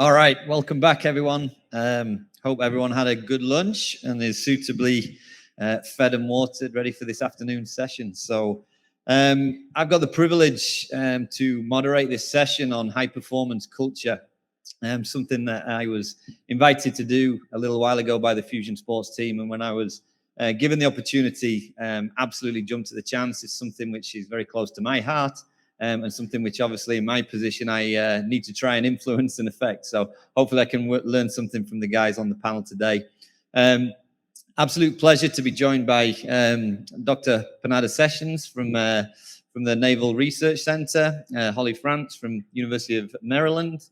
All right, welcome back, everyone. Hope everyone had a good lunch and is suitably fed and watered, ready for this afternoon session. So I've got the privilege to moderate this session on high performance culture, something that I was invited to do a little while ago by the Fusion Sports team. And when I was given the opportunity, absolutely jumped at the chance. It's something which is very close to my heart. And something which obviously in my position I need to try and influence and affect. So hopefully I can learn something from the guys on the panel today. Absolute pleasure to be joined by Dr. Panada Sessions from the Naval Research Center, Holly France from University of Maryland,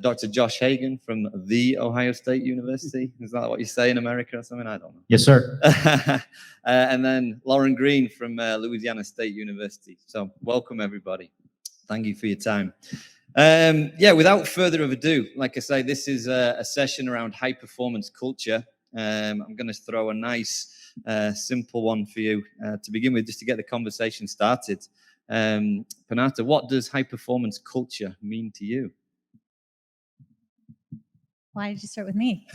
Dr. Josh Hagan from the Ohio State University. Is that what you say in America or something? I don't know. Yes, sir. And then Lauren Green from Louisiana State University. So welcome, everybody. Thank you for your time. Without further ado, like I say, this is a session around high performance culture. I'm going to throw a nice, simple one for you to begin with, just to get the conversation started. Panata, what does high performance culture mean to you? Why did you start with me?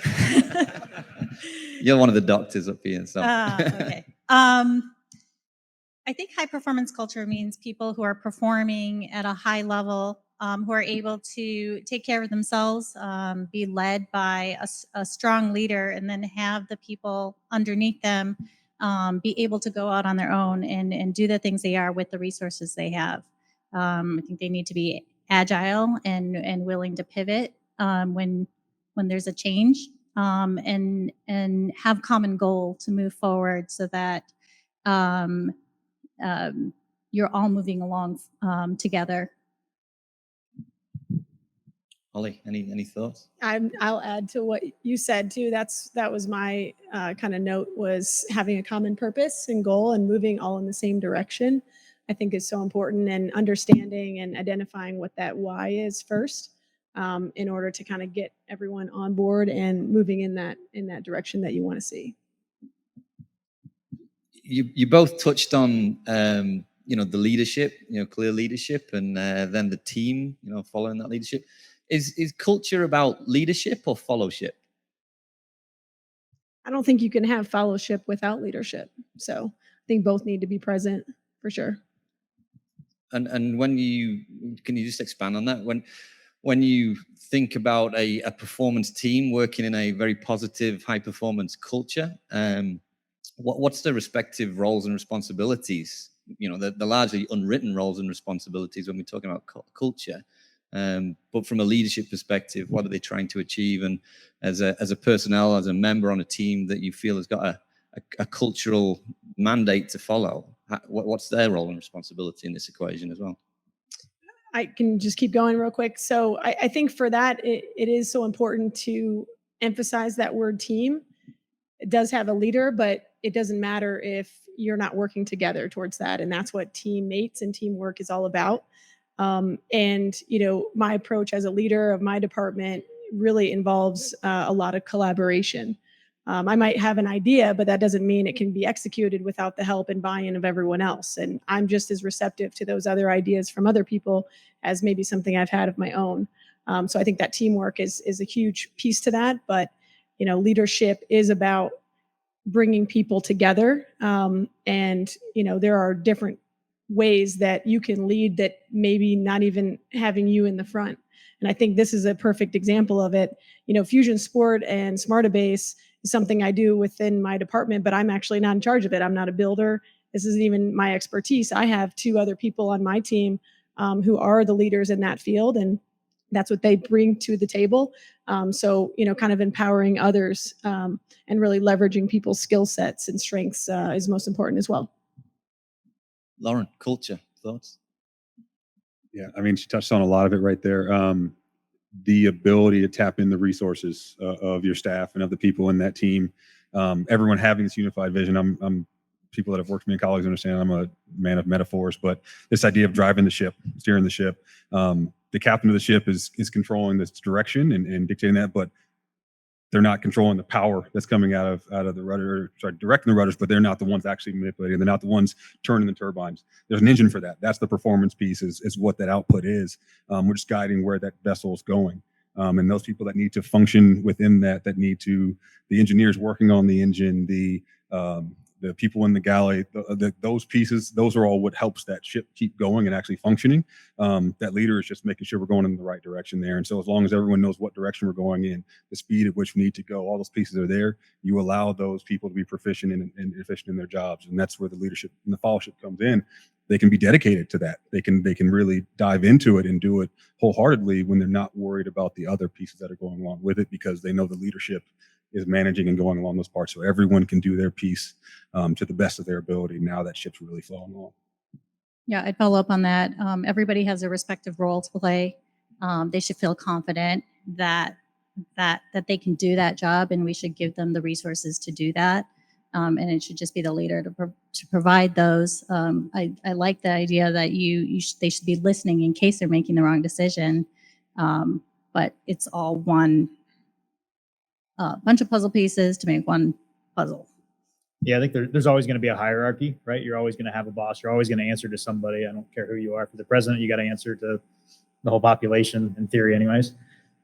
You're one of the doctors up here. So. Okay. I think high performance culture means people who are performing at a high level, who are able to take care of themselves, be led by a strong leader, and then have the people underneath them be able to go out on their own and do the things they are with the resources they have. I think they need to be agile and willing to pivot when there's a change, and have common goal to move forward so that you're all moving along together. Holly, any thoughts? I'll add to what you said too. That was my kind of note, was having a common purpose and goal and moving all in the same direction. I think is so important, and understanding and identifying what that why is first, in order to kind of get everyone on board and moving in that direction that you want to see. You both touched on the leadership, clear leadership, and then the team, following that leadership. Is culture about leadership or fellowship? I don't think you can have fellowship without leadership. So I think both need to be present for sure. And can you just expand on that? When you think about a performance team working in a very positive, high performance culture, what's the respective roles and responsibilities? The largely unwritten roles and responsibilities when we're talking about culture. But from a leadership perspective, what are they trying to achieve? And as a personnel, as a member on a team that you feel has got a cultural mandate to follow, what's their role and responsibility in this equation as well? I can just keep going real quick. So I think for that, it is so important to emphasize that word team. It does have a leader, but it doesn't matter if you're not working together towards that. And that's what teammates and teamwork is all about. And my approach as a leader of my department really involves a lot of collaboration. I might have an idea, but that doesn't mean it can be executed without the help and buy-in of everyone else. And I'm just as receptive to those other ideas from other people as maybe something I've had of my own. So I think that teamwork is a huge piece to that. But, leadership is about bringing people together. And there are different ways that you can lead that maybe not even having you in the front. And I think this is a perfect example of it. Fusion Sport and Smartabase is something I do within my department, but I'm actually not in charge of it. I'm not a builder. This isn't even my expertise. I have two other people on my team who are the leaders in that field, and that's what they bring to the table. So, kind of empowering others and really leveraging people's skill sets and strengths is most important as well. Lauren, culture, thoughts? Yeah, she touched on a lot of it right there. The ability to tap in the resources of your staff and of the people in that team. Everyone having this unified vision. I'm people that have worked with me in college understand I'm a man of metaphors, but this idea of driving the ship, steering the ship. The captain of the ship is controlling this direction and dictating that, but they're not controlling the power that's coming out of the rudder, directing the rudders, but they're not the ones actually manipulating. They're not the ones turning the turbines. There's an engine for that. That's the performance piece is what that output is. We're just guiding where that vessel is going. And those people that need to function within that need to, the engineers working on the engine, the people in the galley, those pieces, those are all what helps that ship keep going and actually functioning. That leader is just making sure we're going in the right direction there. And so as long as everyone knows what direction we're going in, the speed at which we need to go, all those pieces are there. You allow those people to be proficient and efficient in their jobs. And that's where the leadership and the fellowship comes in. They can be dedicated to that. They can really dive into it and do it wholeheartedly when they're not worried about the other pieces that are going along with it, because they know the leadership is managing and going along those parts. So everyone can do their piece to the best of their ability. Now that ship's really flowing along. Yeah, I'd follow up on that. Everybody has a respective role to play. They should feel confident that they can do that job, and we should give them the resources to do that. And it should just be the leader to provide those. I like the idea that they should be listening in case they're making the wrong decision. But it's all one bunch of puzzle pieces to make one puzzle. Yeah, I think there's always going to be a hierarchy, right? You're always going to have a boss. You're always going to answer to somebody. I don't care who you are. For the president, you got to answer to the whole population, in theory, anyways.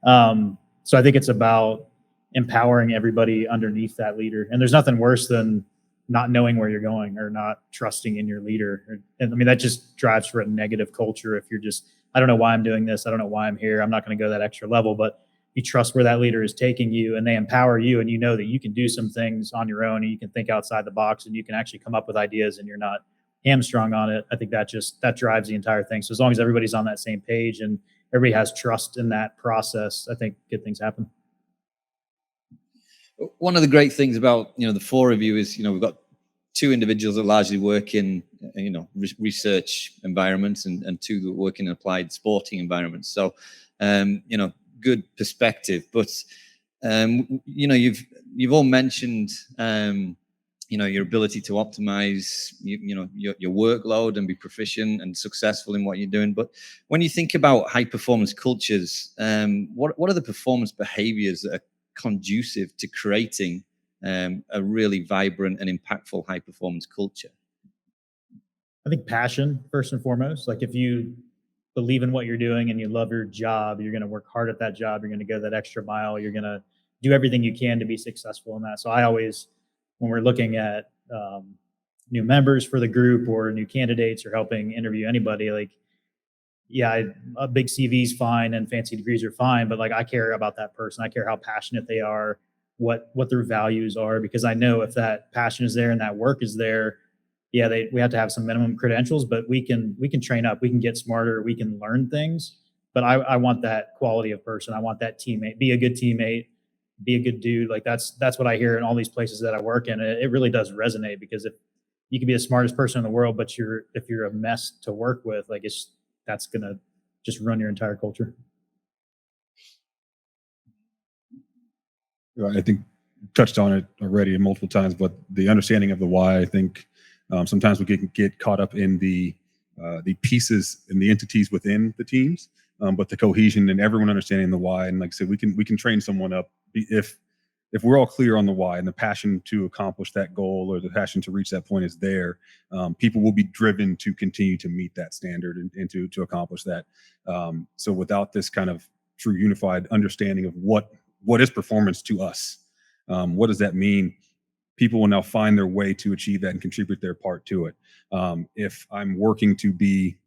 So I think it's about empowering everybody underneath that leader. And there's nothing worse than not knowing where you're going or not trusting in your leader. And I mean, that just drives for a negative culture. If you're just, I don't know why I'm doing this. I don't know why I'm here. I'm not going to go that extra level, but you trust where that leader is taking you, and they empower you, and you know that you can do some things on your own, and you can think outside the box, and you can actually come up with ideas, and you're not hamstrung on it. I think that drives the entire thing. So as long as everybody's on that same page and everybody has trust in that process, I think good things happen. One of the great things about, the four of you is, we've got two individuals that largely work in, research environments and two that work in applied sporting environments. So, good perspective. But, you've all mentioned, your ability to optimize, your workload and be proficient and successful in what you're doing. But when you think about high performance cultures, what are the performance behaviors that are conducive to creating a really vibrant and impactful high performance culture? I think passion, first and foremost. Like, if you believe in what you're doing and you love your job, you're going to work hard at that job. You're going to go that extra mile. You're going to do everything you can to be successful in that. So I always, when we're looking at new members for the group or new candidates or helping interview anybody, like, yeah, a big CV is fine and fancy degrees are fine, but like, I care about that person. I care how passionate they are, what their values are, because I know if that passion is there and that work is there, yeah, we have to have some minimum credentials, but we can train up, we can get smarter, we can learn things. But I want that quality of person. I want that teammate, be a good teammate, be a good dude. Like, that's what I hear in all these places that I work in. It really does resonate, because if you can be the smartest person in the world, but if you're a mess to work with, like, that's going to just run your entire culture. I think touched on it already multiple times, but the understanding of the why, I think sometimes we can get caught up in the pieces and the entities within the teams, but the cohesion and everyone understanding the why. And like I said, we can train someone up if we're all clear on the why and the passion to accomplish that goal or the passion to reach that point is there. People will be driven to continue to meet that standard and to accomplish that. So without this kind of true unified understanding of what is performance to us, what does that mean? People will now find their way to achieve that and contribute their part to it. If I'm working to be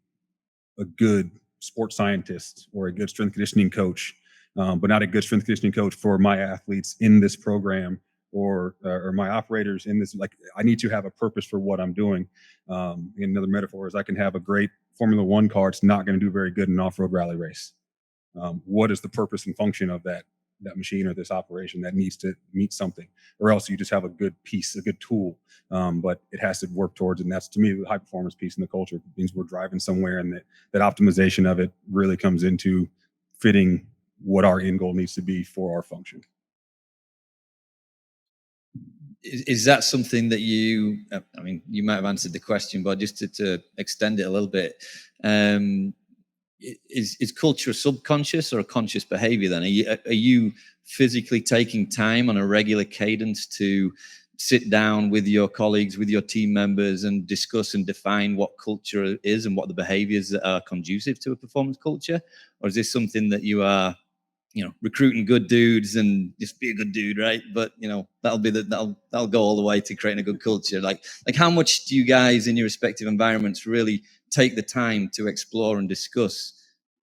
a good sports scientist or a good strength conditioning coach, but not a good strength conditioning coach for my athletes in this program or my operators in this, like, I need to have a purpose for what I'm doing. Another metaphor is I can have a great Formula One car. It's not going to do very good in an off-road rally race. What is the purpose and function of that machine or this operation that needs to meet something? Or else you just have a good piece, a good tool, but it has to work towards it. And that's, to me, the high performance piece in the culture. It means we're driving somewhere, and that optimization of it really comes into fitting what our end goal needs to be for our function. Is that something that you might have answered the question, but just to extend it a little bit, is culture a subconscious or a conscious behavior then? Are you physically taking time on a regular cadence to sit down with your colleagues, with your team members, and discuss and define what culture is and what the behaviors that are conducive to a performance culture? Or is this something that you are recruiting good dudes and just be a good dude, right? But that'll go all the way to creating a good culture. Like how much do you guys in your respective environments really take the time to explore and discuss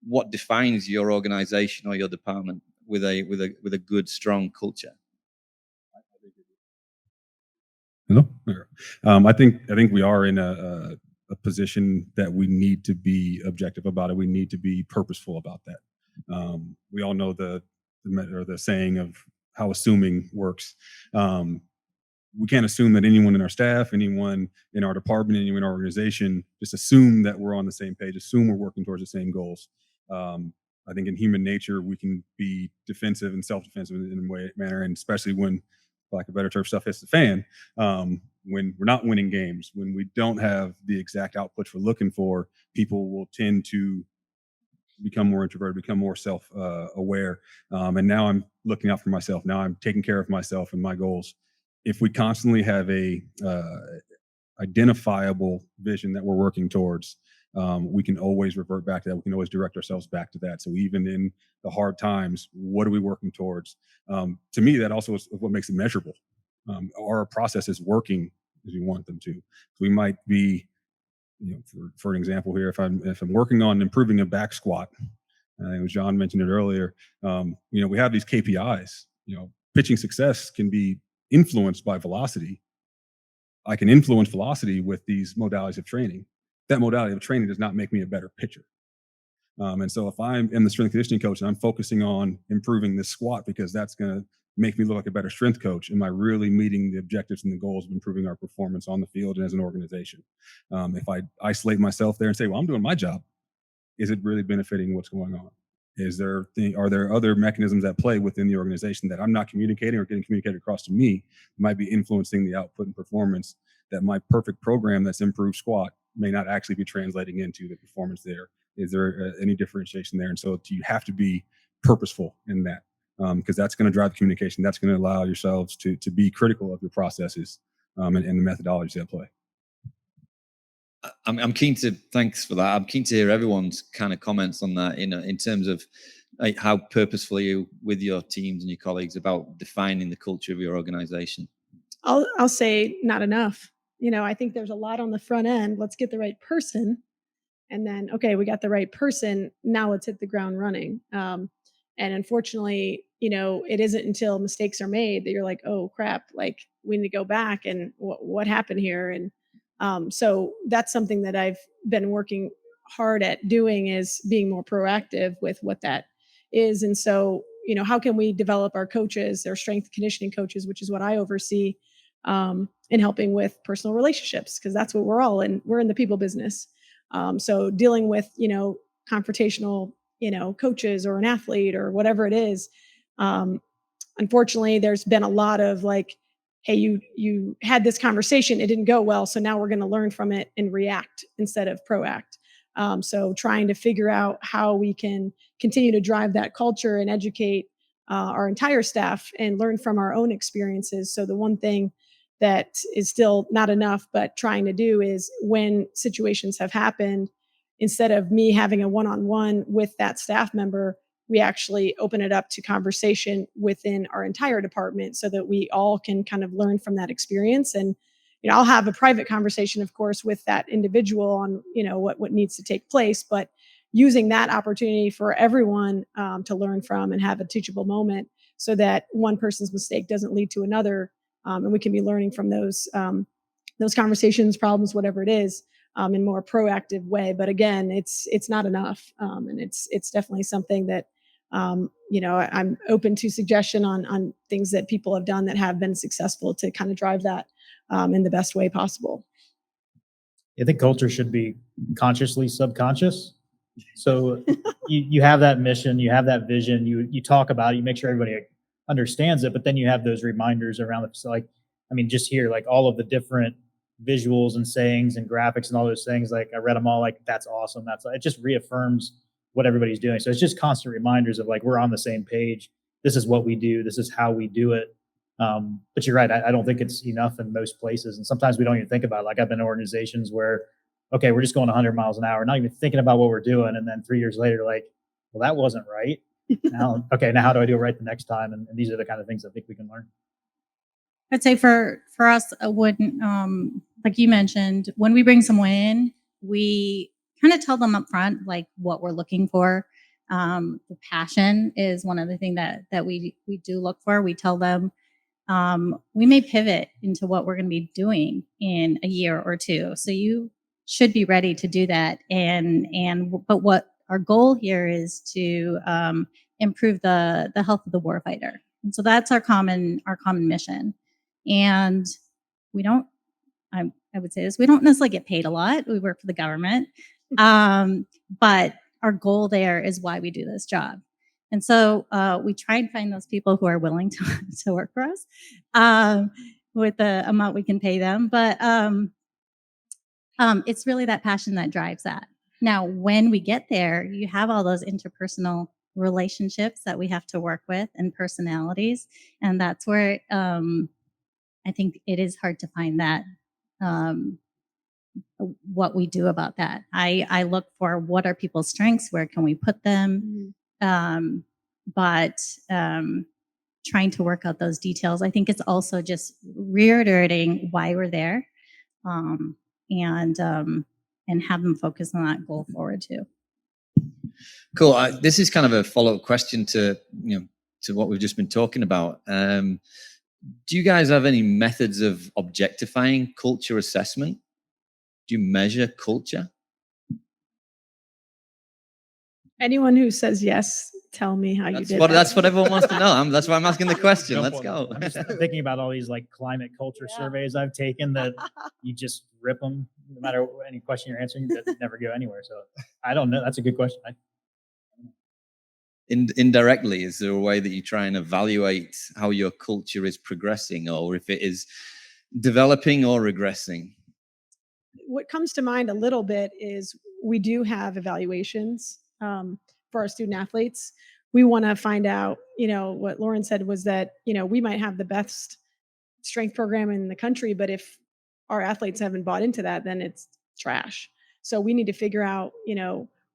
what defines your organization or your department with a good, strong culture? Hello. I think we are in a position that we need to be objective about it. We need to be purposeful about that. We all know the saying of how assuming works. We can't assume that anyone in our staff, anyone in our department, anyone in our organization, just assume that we're on the same page, assume we're working towards the same goals. I think in human nature, we can be defensive and self-defensive in a manner, and especially when, for lack of better term, stuff hits the fan, when we're not winning games, when we don't have the exact outputs we're looking for, people will tend to become more introverted, become more self-aware. And now I'm looking out for myself. Now I'm taking care of myself and my goals. If we constantly have a identifiable vision that we're working towards, we can always revert back to that. We can always direct ourselves back to that. So even in the hard times, what are we working towards? To me, that also is what makes it measurable. Our process is working as we want them to. So we might be, for an example here, if I'm working on improving a back squat, as John mentioned it earlier, we have these KPIs. Pitching success can be influenced by velocity. I can influence velocity with these modalities of training. That modality of training does not make me a better pitcher. And so if I'm the strength conditioning coach and I'm focusing on improving this squat because that's going to make me look like a better strength coach, am I really meeting the objectives and the goals of improving our performance on the field and as an organization? If I isolate myself there and say, well, I'm doing my job, is it really benefiting what's going on? Are there other mechanisms at play within the organization that I'm not communicating or getting communicated across to me that might be influencing the output and performance that my perfect program that's improved squat may not actually be translating into the performance there? Is there any differentiation there? And so you have to be purposeful in that, because that's going to drive the communication. That's going to allow yourselves to be critical of your processes and the methodologies at play. I'm keen to, thanks for that. I'm keen to hear everyone's kind of comments on that in terms of how purposeful you with your teams and your colleagues about defining the culture of your organization. I'll say not enough. I think there's a lot on the front end. Let's get the right person. And then, okay, we got the right person. Now let's hit the ground running. And unfortunately, it isn't until mistakes are made that you're like, oh crap, like we need to go back and what happened here. And so that's something that I've been working hard at doing, is being more proactive with what that is. And so, how can we develop our coaches, our strength conditioning coaches, which is what I oversee, in helping with personal relationships, because that's what we're all in. We're in the people business. So dealing with, confrontational, coaches or an athlete or whatever it is. Unfortunately, there's been a lot of like, hey, you had this conversation, it didn't go well, so now we're going to learn from it and react instead of proact. So trying to figure out how we can continue to drive that culture and educate our entire staff and learn from our own experiences. So the one thing that is still not enough, but trying to do, is when situations have happened, instead of me having a one-on-one with that staff member, we actually open it up to conversation within our entire department so that we all can kind of learn from that experience. And, I'll have a private conversation, of course, with that individual on, what needs to take place, but using that opportunity for everyone to learn from and have a teachable moment so that one person's mistake doesn't lead to another. And we can be learning from those conversations, problems, whatever it is, in more proactive way. But again, it's not enough. And it's definitely something that, I'm open to suggestion on things that people have done that have been successful to kind of drive that in the best way possible. I think culture should be consciously subconscious. So you have that mission, you have that vision, you talk about it, you make sure everybody understands it, but then you have those reminders around it. So just here, like all of the different visuals and sayings and graphics and all those things, like I read them all, like that's awesome. It just reaffirms what everybody's doing. So it's just constant reminders of like, we're on the same page. This is what we do. This is how we do it. But you're right. I don't think it's enough in most places. And sometimes we don't even think about it. Like I've been in organizations where, okay, we're just going 100 miles an hour, not even thinking about what we're doing. And then 3 years later, like, well, that wasn't right. Now, okay, now how do I do it right the next time? And these are the kind of things I think we can learn. I'd say for us, when like you mentioned, when we bring someone in, we kind of tell them up front like what we're looking for. The passion is one of the things that we do look for. We tell them we may pivot into what we're going to be doing in a year or two, so you should be ready to do that. But what our goal here is to improve the health of the warfighter, and so that's our common mission. And we don't, I would say this, we don't necessarily get paid a lot. We work for the government. But our goal there is why we do this job. And so we try and find those people who are willing to work for us with the amount we can pay them. But it's really that passion that drives that. Now, when we get there, you have all those interpersonal relationships that we have to work with and personalities. And that's where I think it is hard to find that what we do about that. I look for what are people's strengths, where can we put them, but trying to work out those details. I think it's also just reiterating why we're there, and have them focus on that goal forward too. Cool. This is kind of a follow-up question to what we've just been talking about. Do you guys have any methods of objectifying culture assessment? Do you measure culture? Anyone who says yes, tell me how you did that. That's what everyone wants to know. That's why I'm asking the question. Let's go. I'm just thinking about all these like climate culture surveys I've taken that you just rip them no matter any question you're answering that never go anywhere. So I don't know. That's a good question. Indirectly, is there a way that you try and evaluate how your culture is progressing, or if it is developing or regressing? What comes to mind a little bit is we do have evaluations for our student athletes. We want to find out, what Lauren said was that, we might have the best strength program in the country, but if our athletes haven't bought into that, then it's trash. So we need to figure out,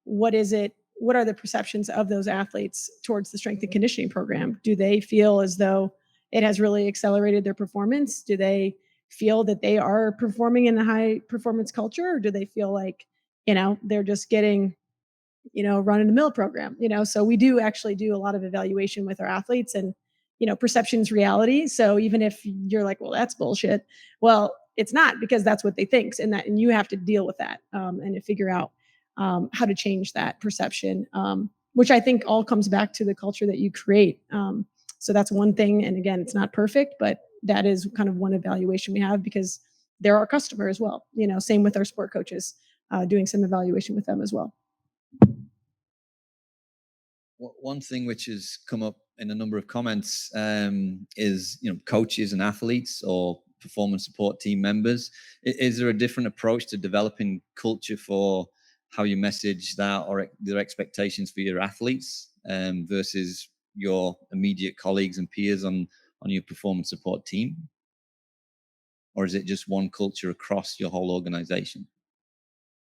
what are the perceptions of those athletes towards the strength and conditioning program? Do they feel as though it has really accelerated their performance? Do they feel that they are performing in a high performance culture, or do they feel like, they're just getting, run of the mill program? So we do actually do a lot of evaluation with our athletes, and, perception's reality. So even if you're like, well, that's bullshit. Well, it's not, because that's what they think. And you have to deal with that and to figure out how to change that perception, which I think all comes back to the culture that you create. So that's one thing. And again, it's not perfect, but that is kind of one evaluation we have, because they're our customer as well. Same with our sport coaches, doing some evaluation with them as well. One thing which has come up in a number of comments is, coaches and athletes or performance support team members. Is there a different approach to developing culture for how you message that, or their expectations for your athletes versus your immediate colleagues and peers on your performance support team? Or is it just one culture across your whole organization?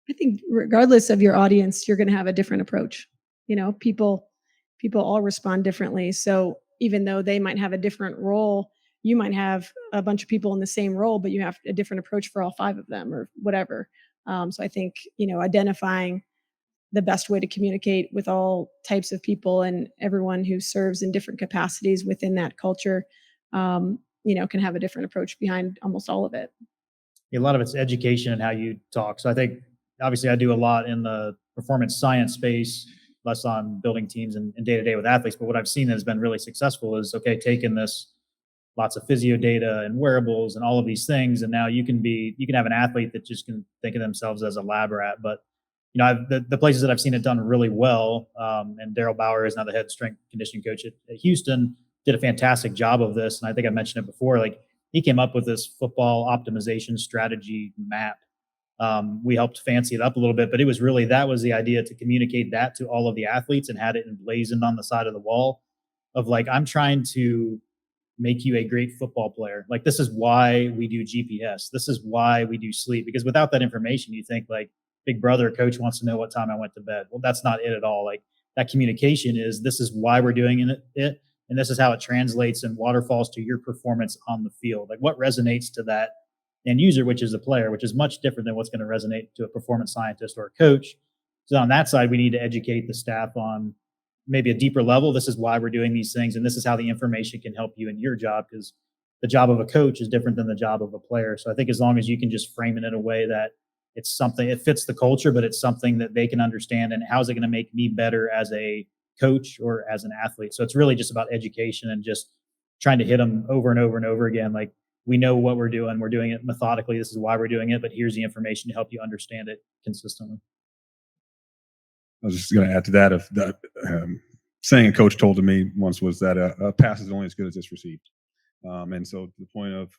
I think regardless of your audience, you're going to have a different approach. People all respond differently. So even though they might have a different role, you might have a bunch of people in the same role, but you have a different approach for all 5 of them or whatever. So I think, identifying the best way to communicate with all types of people and everyone who serves in different capacities within that culture, can have a different approach behind almost all of it. A lot of it's education and how you talk. So I think obviously I do a lot in the performance science space, less on building teams and day-to-day with athletes. But what I've seen that has been really successful is, taking this lots of physio data and wearables and all of these things, and now you can have an athlete that just can think of themselves as a lab rat. But the places that I've seen it done really well, and Daryl Bauer is now the head strength conditioning coach at Houston, did a fantastic job of this. And I think I mentioned it before, like he came up with this football optimization strategy map. We helped fancy it up a little bit, but it was really, that was the idea, to communicate that to all of the athletes and had it emblazoned on the side of the wall of like, I'm trying to make you a great football player. Like, this is why we do GPS. This is why we do sleep, because without that information, you think like Big Brother coach wants to know what time I went to bed. Well, that's not it at all. Like, that communication is, this is why we're doing it, and this is how it translates and waterfalls to your performance on the field. Like what resonates to that end user, which is the player, which is much different than what's going to resonate to a performance scientist or a coach. So on that side, we need to educate the staff on maybe a deeper level. This is why we're doing these things, and this is how the information can help you in your job, because the job of a coach is different than the job of a player. So I think as long as you can just frame it in a way that it's something, it fits the culture, but it's something that they can understand, and how's it going to make me better as a coach or as an athlete. So it's really just about education and just trying to hit them over and over and over again. Like, we know what we're doing it methodically. This is why we're doing it, but here's the information to help you understand it consistently. I was just going to add to that, of that saying a coach told to me once was that a pass is only as good as it's received. And so to the point of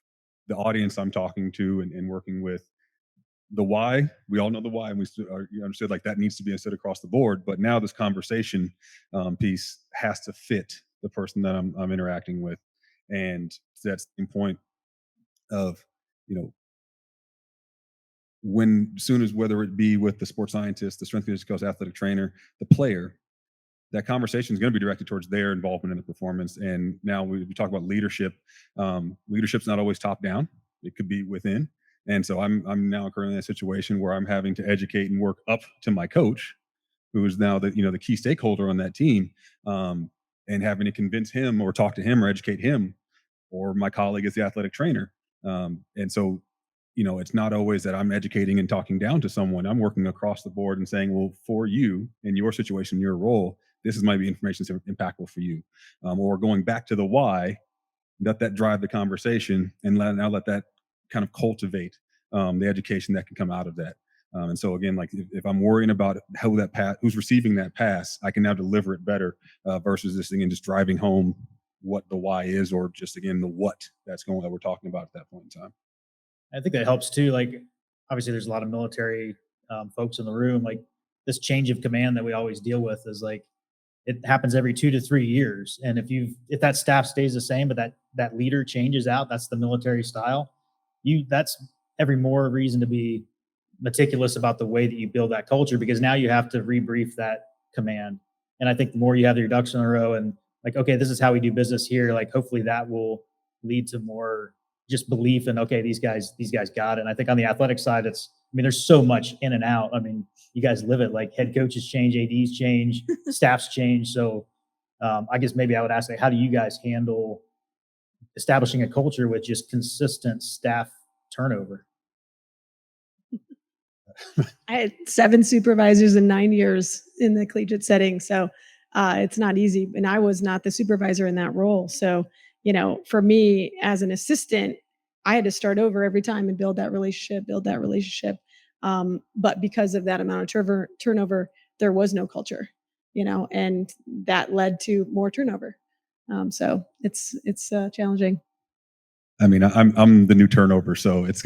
the audience I'm talking to and working with, the why, we all know the why, and you understood like that needs to be understood across the board. But now this conversation piece has to fit the person that I'm interacting with. And that's the point of, when soon as, whether it be with the sports scientist, the strength coach, athletic trainer, the player, that conversation is going to be directed towards their involvement in the performance. And now we talk about leadership. Leadership's not always top down; it could be within. And so I'm now currently in a situation where I'm having to educate and work up to my coach, who is now the key stakeholder on that team, and having to convince him or talk to him or educate him, or my colleague is the athletic trainer. And so it's not always that I'm educating and talking down to someone. I'm working across the board and saying, well, for you in your situation, your role, this is might be information that's impactful for you. Or going back to the why, let that drive the conversation, and let that kind of cultivate the education that can come out of that. And so again, like if I'm worrying about how that pass, who's receiving that pass, I can now deliver it better versus this thing and just driving home what the why is, or just again the what that we're talking about at that point in time. I think that helps too. Like, obviously, there's a lot of military folks in the room. Like, this change of command that we always deal with is like, it happens every 2 to 3 years. And if that staff stays the same, but that leader changes out, that's the military style. That's every more reason to be meticulous about the way that you build that culture, because now you have to rebrief that command. And I think the more you have your ducks in a row and like, okay, this is how we do business here, like hopefully that will lead to more just belief in, okay, these guys got it. And I think on the athletic side, there's so much in and out. I mean, you guys live it. Like, head coaches change, ADs change, staffs change. So I guess maybe I would ask, like, how do you guys handle establishing a culture with just consistent staff turnover? I had 7 supervisors in 9 years in the collegiate setting. So it's not easy. And I was not the supervisor in that role. So, for me as an assistant, I had to start over every time and build that relationship. But because of that amount of turnover, there was no culture, and that led to more turnover. So it's challenging. I mean, I'm the new turnover, so it's.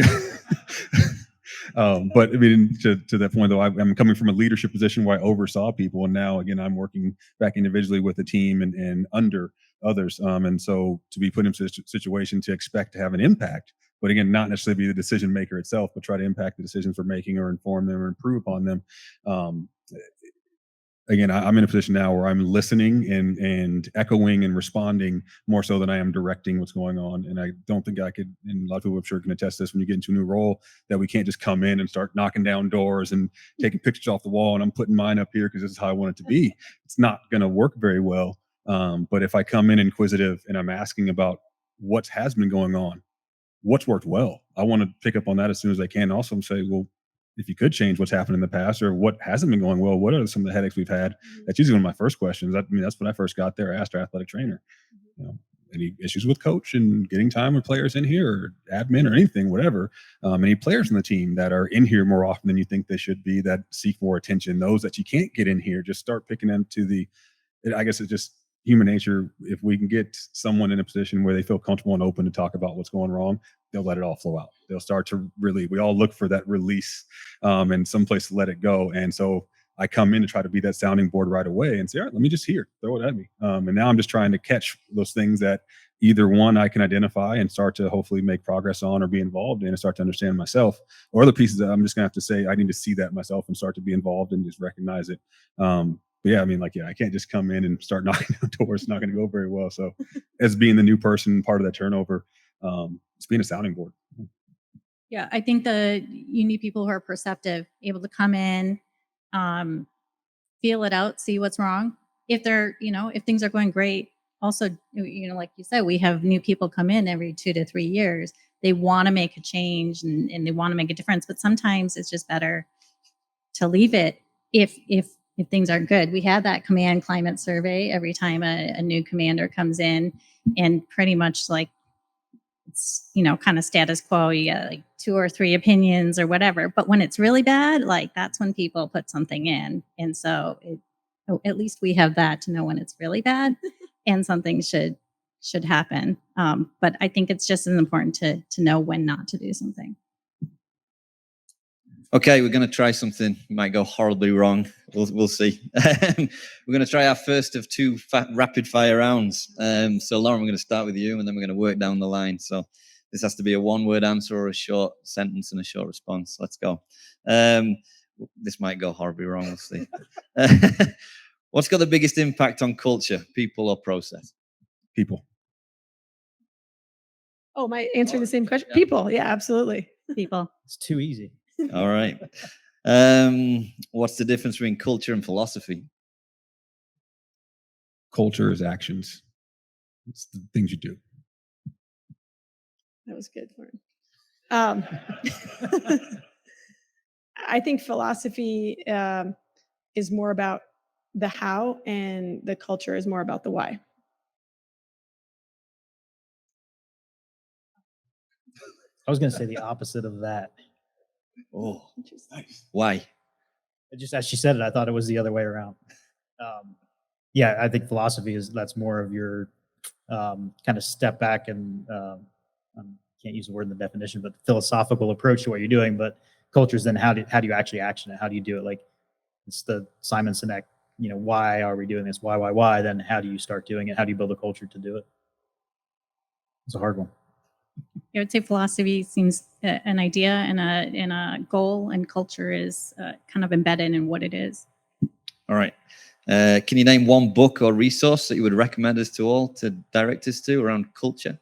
But I mean, to that point though, I'm coming from a leadership position where I oversaw people, and now again I'm working back individually with a team and under others. And so to be put in a situation to expect to have an impact, but again, not necessarily be the decision maker itself, but try to impact the decisions we're making or inform them or improve upon them. Again, I'm in a position now where I'm listening and echoing and responding more so than I am directing what's going on. And I don't think I could, and a lot of people I'm sure can attest this, when you get into a new role, that we can't just come in and start knocking down doors and taking pictures off the wall and I'm putting mine up here because this is how I want it to be. It's not going to work very well. But if I come in inquisitive and I'm asking about what has been going on, what's worked well, I want to pick up on that as soon as I can. Also say, well, if you could change what's happened in the past or what hasn't been going well, what are some of the headaches we've had? That's usually one of my first questions. That's when I first got there. I asked our athletic trainer, any issues with coach and getting time with players in here, or admin or anything, whatever. Any players on the team that are in here more often than you think they should be, that seek more attention. Those that you can't get in here, just start picking them to I guess it's just human nature. If we can get someone in a position where they feel comfortable and open to talk about what's going wrong, they'll let it all flow out. They'll start to we all look for that release and someplace to let it go. And so I come in to try to be that sounding board right away and say, all right, let me just throw it at me. And now I'm just trying to catch those things that either one, I can identify and start to hopefully make progress on or be involved in and start to understand myself, or other pieces that I'm just gonna have to say, I need to see that myself and start to be involved and just recognize it. But yeah, I mean, like, yeah, I can't just come in and start knocking down doors. It's not going to go very well. So as being the new person, part of that turnover, it's being a sounding board. Yeah, I think you need people who are perceptive, able to come in, um, feel it out, see what's wrong. If if things are going great, also, like you said, we have new people come in every 2 to 3 years. They want to make a change and they want to make a difference, but sometimes it's just better to leave it if things aren't good. We had that command climate survey every time a new commander comes in, and pretty much like it's kind of status quo. You get like 2 or 3 opinions or whatever, but when it's really bad, like that's when people put something in. And so at least we have that to know when it's really bad and something should happen. But I think it's just as important to know when not to do something. Okay, we're going to try something. It might go horribly wrong. We'll see. We're going to try our first of 2 rapid fire rounds. So Lauren, we're going to start with you, and then we're going to work down the line. So this has to be a 1-word answer or a short sentence and a short response. Let's go. This might go horribly wrong. We'll see. What's got the biggest impact on culture, people or process? People. Oh, am I answering the same question? Yeah. People. Yeah, absolutely. People. It's too easy. All right. What's the difference between culture and philosophy? Culture is actions. It's the things you do. That was good, Lauren. I think philosophy is more about the how, and the culture is more about the why. I was going to say the opposite of that. Oh, nice. Why? Just as she said it, I thought it was the other way around. Yeah, I think philosophy that's more of your kind of step back and I can't use the word in the definition, but philosophical approach to what you're doing. But culture is then how do you actually action it? How do you do it? Like it's the Simon Sinek, why are we doing this? Why? Then how do you start doing it? How do you build a culture to do it? It's a hard one. I would say philosophy seems an idea and a goal, and culture is kind of embedded in what it is. All right. Can you name 1 book or resource that you would recommend us to all to direct us to around culture?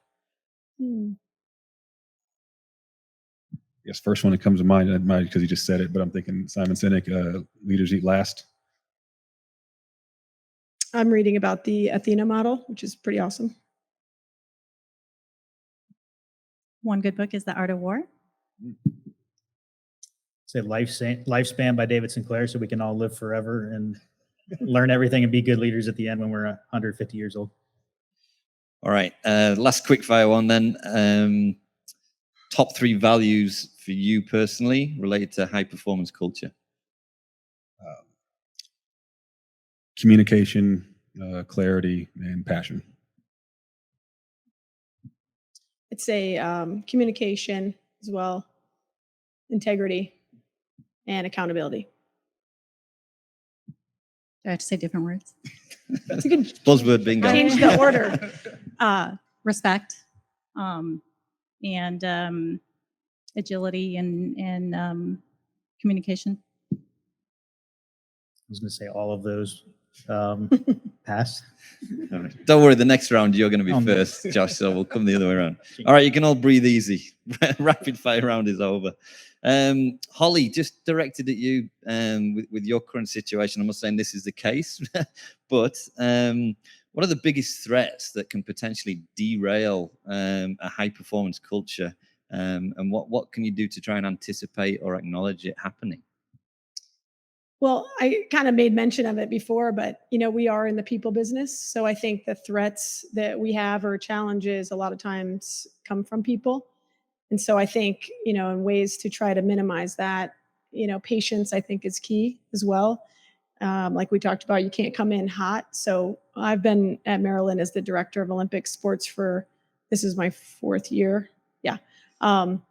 Yes, first one that comes to mind because you just said it, but I'm thinking Simon Sinek, Leaders Eat Last. I'm reading about the Athena model, which is pretty awesome. One good book is The Art of War. Say Lifespan by David Sinclair, so we can all live forever and learn everything and be good leaders at the end when we're 150 years old. All right. Last quick fire one then. Top 3 values for you personally related to high performance culture. Communication, clarity, and passion. I'd say communication as well, integrity, and accountability. Do I have to say different words? You can Buzzword bingo. change the order. Respect, and agility and communication. I was going to say all of those. Pass. Right. Don't worry, the next round you're going to be Oh, no. first, Josh, so we'll come the other way around. All right, you can all breathe easy. Rapid fire round is over. Holly, just directed at you with your current situation. I'm not saying this is the case, but what are the biggest threats that can potentially derail a high performance culture? And what can you do to try and anticipate or acknowledge it happening? Well, I kind of made mention of it before, but we are in the people business. So I think the threats that we have or challenges a lot of times come from people. And so I think, in ways to try to minimize that, patience, I think, is key as well. Like we talked about, you can't come in hot. So I've been at Maryland as the director of Olympic sports this is my 4th year. Yeah. And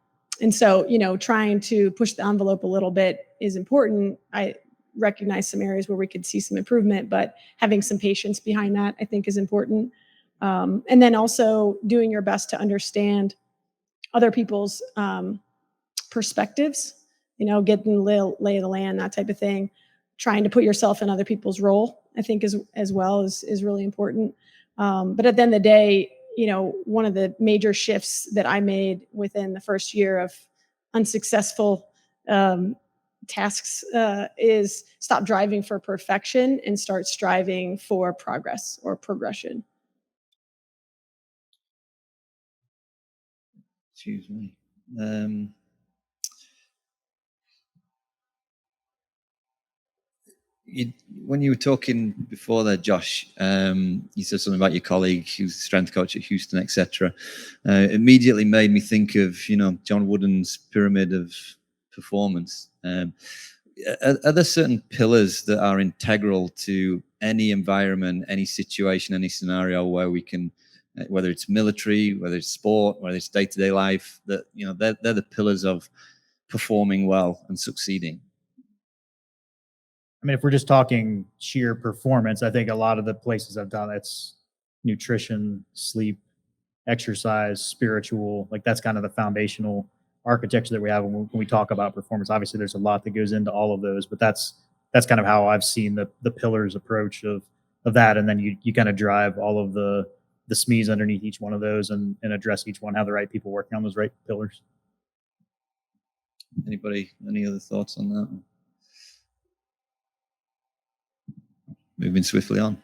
so, trying to push the envelope a little bit is important. I recognize some areas where we could see some improvement, but having some patience behind that, I think, is important. And then also doing your best to understand other people's perspectives, getting lay of the land, that type of thing. trying to put yourself in other people's role, I think as well is really important. But at the end of the day, one of the major shifts that I made within the first year of unsuccessful tasks is stop driving for perfection and start striving for progress or progression. Excuse me. When you were talking before there, Josh, you said something about your colleague who's a strength coach at Houston, etc. Immediately made me think of John Wooden's pyramid of performance. Are there certain pillars that are integral to any environment, any situation, any scenario where we can, whether it's military, whether it's sport, whether it's day-to-day life, that they're the pillars of performing well and succeeding? I mean, if we're just talking sheer performance, I think a lot of the places I've done, it's nutrition, sleep, exercise, spiritual, like that's kind of the foundational architecture that we have when we talk about performance. Obviously there's a lot that goes into all of those, but that's kind of how I've seen the pillars approach of that. And then you kind of drive all of the SMEs underneath each one of those and address each one, have the right people working on those right pillars. Anybody, any other thoughts on that? Moving swiftly on.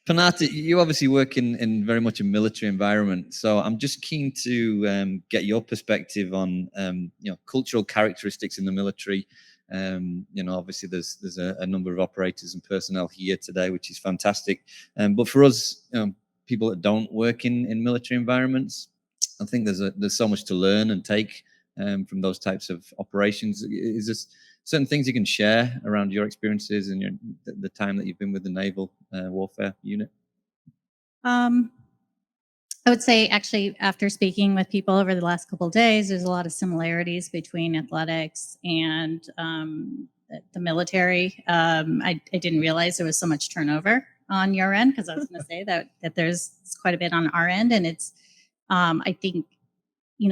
Panata, you obviously work in very much a military environment, so I'm just keen to get your perspective on cultural characteristics in the military. Obviously there's a number of operators and personnel here today, which is fantastic. But for us, people that don't work in military environments, I think there's so much to learn and take from those types of operations. Is this certain things you can share around your experiences and the time that you've been with the Naval Warfare Unit? I would say, actually, after speaking with people over the last couple of days, there's a lot of similarities between athletics and the military. I didn't realize there was so much turnover on your end, because I was going to say that there's quite a bit on our end. And it's, I think,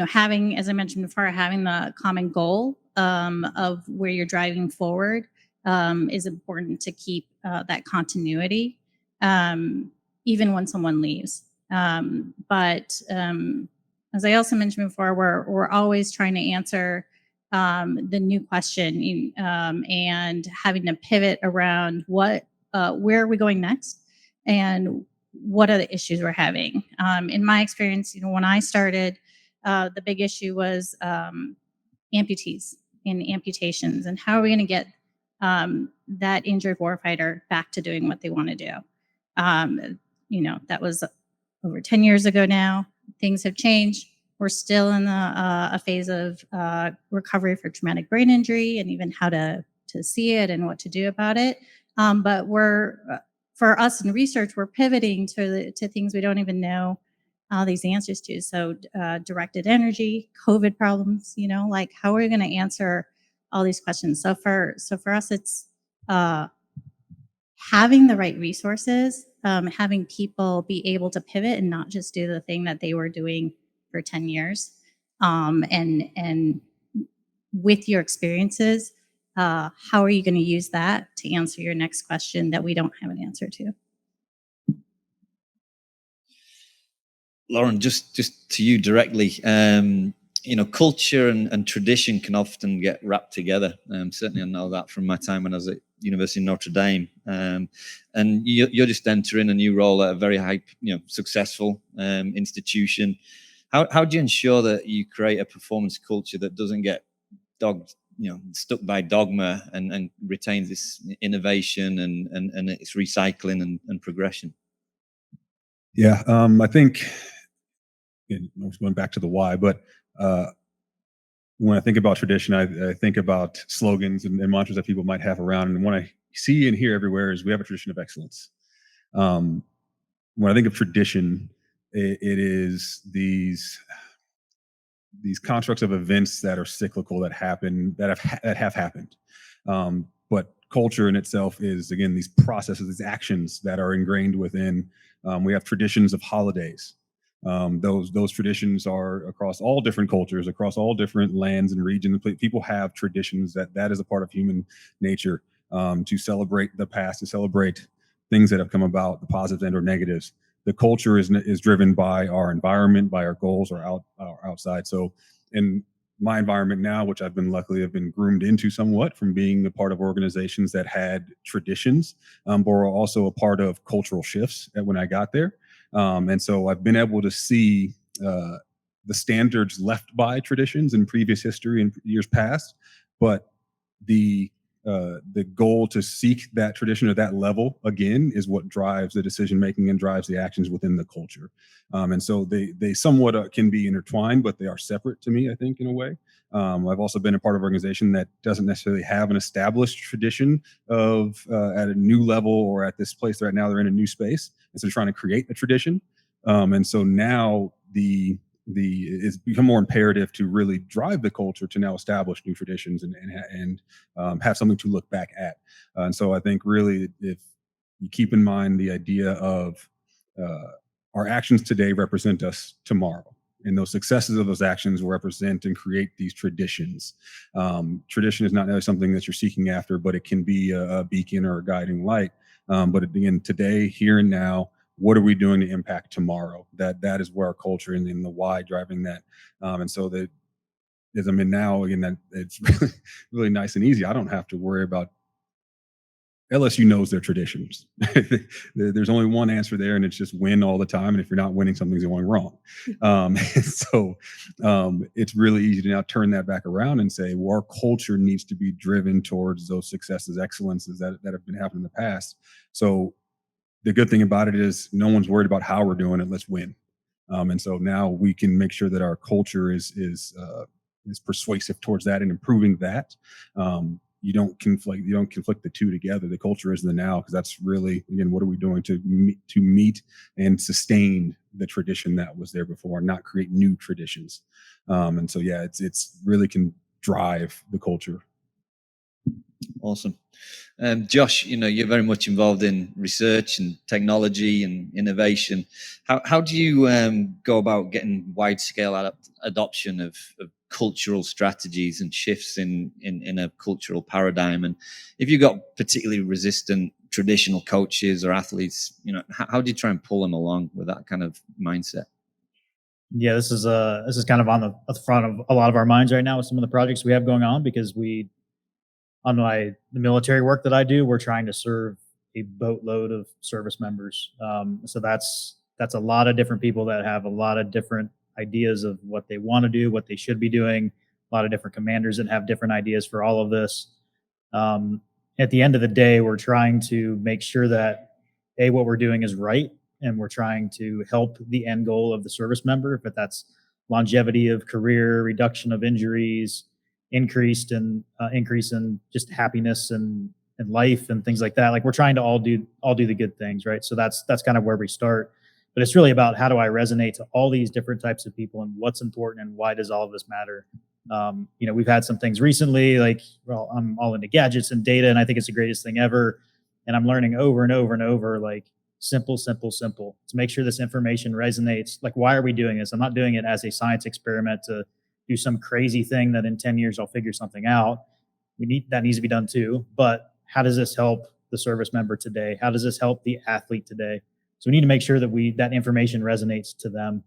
having, as I mentioned before, having the common goal of where you're driving forward is important to keep that continuity, even when someone leaves. But as I also mentioned before, we're always trying to answer the new question and having to pivot around where are we going next and what are the issues we're having. In my experience, when I started, the big issue was amputees and amputations, and how are we going to get that injured warfighter back to doing what they want to do. That was over 10 years ago now. Things have changed. We're still in a phase of recovery for traumatic brain injury and even how to see it and what to do about it. But for us in research, we're pivoting to things we don't even know these answers to. So directed energy, COVID problems, like how are we going to answer all these questions? So for us, it's having the right resources, having people be able to pivot and not just do the thing that they were doing for 10 years. And with your experiences, how are you going to use that to answer your next question that we don't have an answer to? Lauren, just to you directly, culture and tradition can often get wrapped together. Certainly I know that from my time when I was at University of Notre Dame. And you're just entering a new role at a very high, successful institution. How do you ensure that you create a performance culture that doesn't get stuck by dogma and retains this innovation and its recycling and progression? Yeah, I think, going back to the why, but when I think about tradition, I think about slogans and mantras that people might have around. And what I see and hear everywhere is we have a tradition of excellence. When I think of tradition, it is these constructs of events that are cyclical, that happen, that have happened. But culture in itself is, again, these processes, these actions that are ingrained within. We have traditions of holidays. Those traditions are across all different cultures, across all different lands and regions. People have traditions. That is a part of human nature, to celebrate the past, to celebrate things that have come about, the positives and or negatives. The culture is driven by our environment, by our goals, our outside. So in my environment now, which I've been luckily have been groomed into somewhat from being a part of organizations that had traditions, but were also a part of cultural shifts when I got there. And so I've been able to see the standards left by traditions in previous history and years past, but the goal to seek that tradition at that level again is what drives the decision making and drives the actions within the culture. And so they somewhat can be intertwined, but they are separate to me, I think, in a way. I've also been a part of an organization that doesn't necessarily have an established tradition of at a new level or at this place right now they're in a new space, and so they're trying to create a tradition. And so now it's become more imperative to really drive the culture to now establish new traditions and have something to look back at. And so I think really, if you keep in mind the idea of our actions today represent us tomorrow, and those successes of those actions will represent and create these traditions. Tradition is not necessarily something that you're seeking after, but it can be a beacon or a guiding light. But again, today, here and now, what are we doing to impact tomorrow? That is where our culture and the why driving that. And so that as I'm in now, again, that it's really, really nice and easy. I don't have to worry about. LSU knows their traditions. There's only one answer there, and it's just win all the time. And if you're not winning, something's going wrong. So it's really easy to now turn that back around and say, well, our culture needs to be driven towards those successes, excellences that have been happening in the past. So the good thing about it is no one's worried about how we're doing it. Let's win. And so now we can make sure that our culture is persuasive towards that and improving that. You don't conflict the two together. The culture is the now, because that's really, again, what are we doing to meet and sustain the tradition that was there before, not create new traditions. And so yeah, it's really can drive the culture. Awesome. Josh, you're very much involved in research and technology and innovation. How do you go about getting wide-scale adoption of cultural strategies and shifts in a cultural paradigm? And if you've got particularly resistant traditional coaches or athletes, how do you try and pull them along with that kind of mindset? Yeah, this is kind of on the front of a lot of our minds right now with some of the projects we have going on, because on the military work that I do, we're trying to serve a boatload of service members. So that's a lot of different people that have a lot of different ideas of what they want to do, what they should be doing. A lot of different commanders that have different ideas for all of this. At the end of the day, we're trying to make sure that what we're doing is right, and we're trying to help the end goal of the service member, if that's longevity of career, reduction of injuries, increase in just happiness and life and things like that. Like, we're trying to all do the good things, right? So that's kind of where we start. But it's really about how do I resonate to all these different types of people, and what's important, and why does all of this matter? We've had some things recently, like, well, I'm all into gadgets and data, and I think it's the greatest thing ever. And I'm learning over and over and over, like, simple, to make sure this information resonates. Like, why are we doing this? I'm not doing it as a science experiment to do some crazy thing that in 10 years I'll figure something out. That needs to be done too. But how does this help the service member today? How does this help the athlete today? So we need to make sure that that information resonates to them.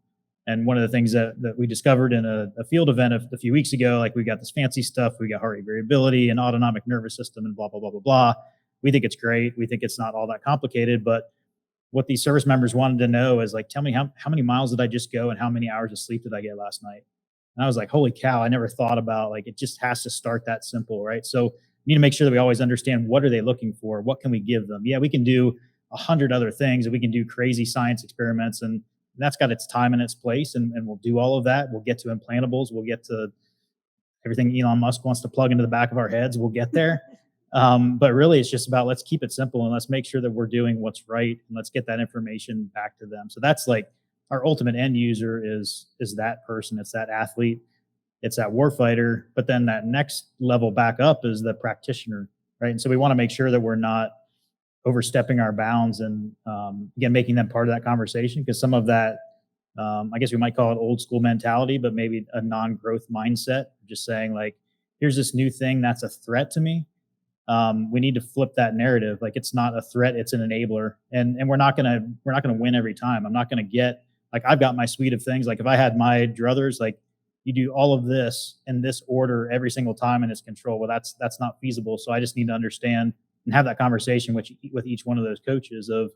And one of the things that we discovered in a field event a few weeks ago, like, we got this fancy stuff, we got heart rate variability and autonomic nervous system and blah, blah, blah, blah, blah. We think it's great. We think it's not all that complicated, but what these service members wanted to know is, like, tell me how many miles did I just go, and how many hours of sleep did I get last night? And I was like, holy cow, I never thought about, like, it just has to start that simple, right? So we need to make sure that we always understand, what are they looking for? What can we give them? Yeah, we can do 100 other things, and we can do crazy science experiments, and that's got its time and its place, and we'll do all of that. We'll get to implantables. We'll get to everything Elon Musk wants to plug into the back of our heads. We'll get there. But really, it's just about, let's keep it simple, and let's make sure that we're doing what's right, and let's get that information back to them. So that's, like, our ultimate end user is that person. It's that athlete. It's that warfighter. But then that next level back up is the practitioner, right? And so we want to make sure that we're not overstepping our bounds, and again, making them part of that conversation, because some of that I guess we might call it old school mentality, but maybe a non-growth mindset, just saying like, here's this new thing that's a threat to me. We need to flip that narrative. Like it's not a threat, it's an enabler. And we're not gonna win every time. I'm not gonna get like I've got my suite of things. Like if I had my druthers, like you do all of this in this order every single time in its control. Well, that's not feasible. So I just need to understand and have that conversation with each one of those coaches of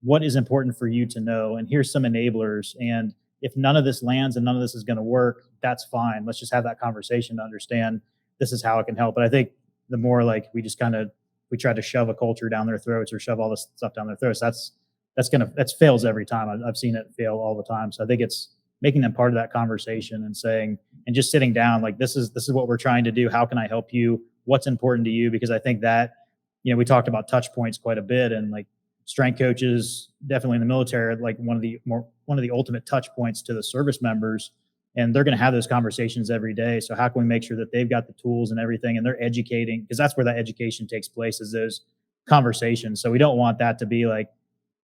what is important for you to know, and here's some enablers. And if none of this lands and none of this is going to work, that's fine. Let's just have that conversation to understand this is how it can help. But I think the more like we try to shove a culture down their throats or shove all this stuff down their throats, that fails every time. I've seen it fail all the time. So I think it's making them part of that conversation and saying, and just sitting down like, this is what we're trying to do. How can I help you? What's important to you? Because I think that, we talked about touch points quite a bit, and like strength coaches definitely in the military are like one of the ultimate touch points to the service members, and they're going to have those conversations every day. So how can we make sure that they've got the tools and everything, and they're educating, because that's where that education takes place, is those conversations. So we don't want that to be like,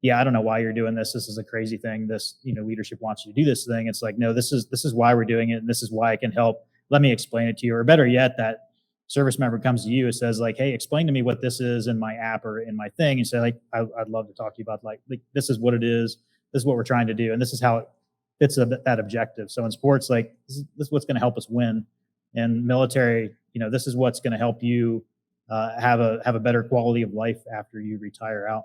yeah, I don't know why you're doing this. This is a crazy thing. This, leadership wants you to do this thing. It's like, no, this is why we're doing it, and this is why it can help. Let me explain it to you. Or better yet, that service member comes to you and says like, hey, explain to me what this is in my app or in my thing. And say like, I'd love to talk to you about like this is what it is. This is what we're trying to do. And this is how it fits that objective. So in sports, like this is what's going to help us win. And military, this is what's going to help you have a better quality of life after you retire out.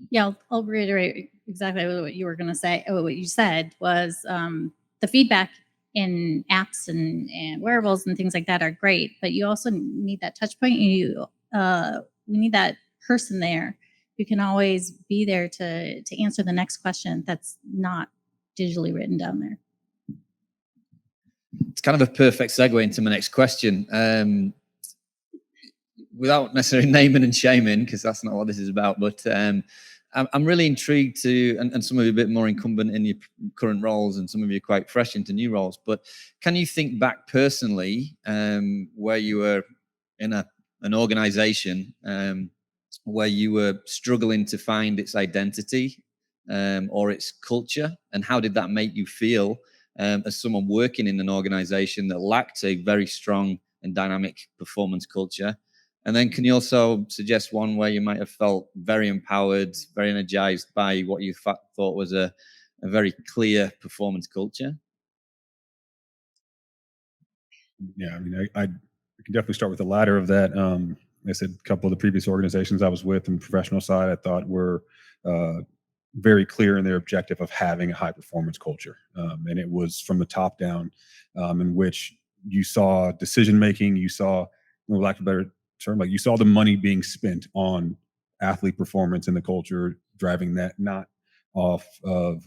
Yeah, I'll reiterate exactly what you were going to say. What you said was the feedback in apps and wearables and things like that are great, but you also need that touch point. We need that person there who can always be there to answer the next question that's not digitally written down there. It's kind of a perfect segue into my next question. Without necessarily naming and shaming, because that's not what this is about, but I'm really intrigued to, and some of you a bit more incumbent in your current roles, and some of you are quite fresh into new roles, but can you think back personally where you were in an organization where you were struggling to find its identity or its culture, and how did that make you feel as someone working in an organization that lacked a very strong and dynamic performance culture? And then can you also suggest one where you might have felt very empowered, very energized by what you thought was a very clear performance culture? Yeah, I mean, I can definitely start with the latter of that. I said a couple of the previous organizations I was with on the professional side, I thought were very clear in their objective of having a high performance culture. And it was from the top down, in which you saw decision making, you saw, for lack of a better term, like you saw the money being spent on athlete performance and the culture driving that, not off of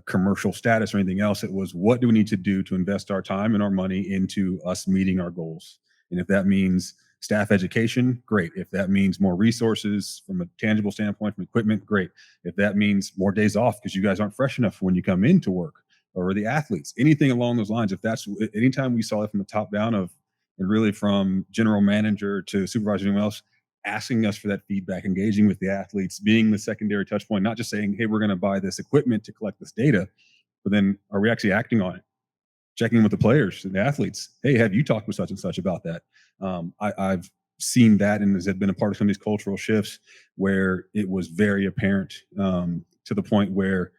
commercial status or anything else. It was, what do we need to do to invest our time and our money into us meeting our goals? And if that means staff education, great. If that means more resources from a tangible standpoint, from equipment, great. If that means more days off because you guys aren't fresh enough when you come into work, or the athletes, anything along those lines. If that's, anytime we saw it from the top down of, and really from general manager to supervisor, anyone else, asking us for that feedback, engaging with the athletes, being the secondary touch point, not just saying, hey, we're going to buy this equipment to collect this data, but then are we actually acting on it? Checking with the players and the athletes. Hey, have you talked with such and such about that? I've seen that, and has been a part of some of these cultural shifts where it was very apparent, to the point where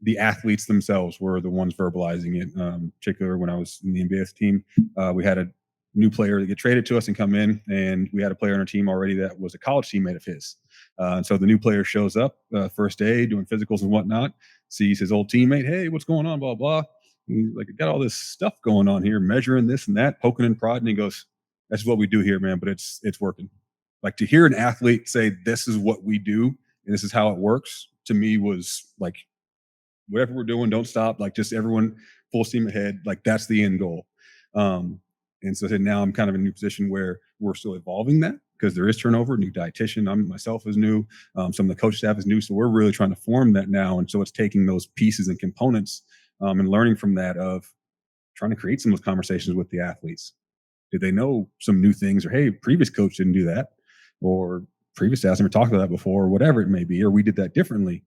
the athletes themselves were the ones verbalizing it. Particularly when I was in the NBS team, we had a new player that get traded to us and come in, and we had a player on our team already that was a college teammate of his. And so the new player shows up first day doing physicals and whatnot, sees his old teammate. Hey, what's going on? Blah, blah. And he's like, I got all this stuff going on here, measuring this and that, poking and prodding. He goes, that's what we do here, man, but it's working. Like, to hear an athlete say, this is what we do and this is how it works, to me was like, whatever we're doing, don't stop. Like, just everyone full steam ahead. Like, that's the end goal. And so now I'm kind of in a new position where we're still evolving that, because there is turnover. New dietitian, I'm myself is new. Some of the coach staff is new. So we're really trying to form that now. And so it's taking those pieces and components and learning from that, of trying to create some of those conversations with the athletes. Did they know some new things? Or, hey, previous coach didn't do that, or previous staff never talked about that before, or whatever it may be, or we did that differently.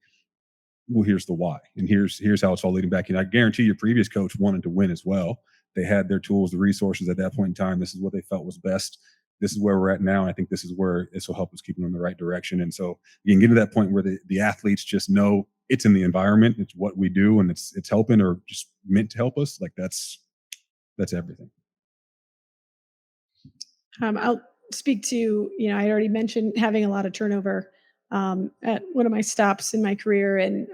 well, here's the why, and here's how it's all leading back. And I guarantee your previous coach wanted to win as well. They had their tools, the resources at that point in time. This is what they felt was best. This is where we're at now. And I think this is where this will help us keep them in the right direction. And so you can get to that point where the athletes just know it's in the environment, it's what we do, and it's helping or just meant to help us. Like that's everything. I'll speak to, I already mentioned having a lot of turnover at one of my stops in my career. And,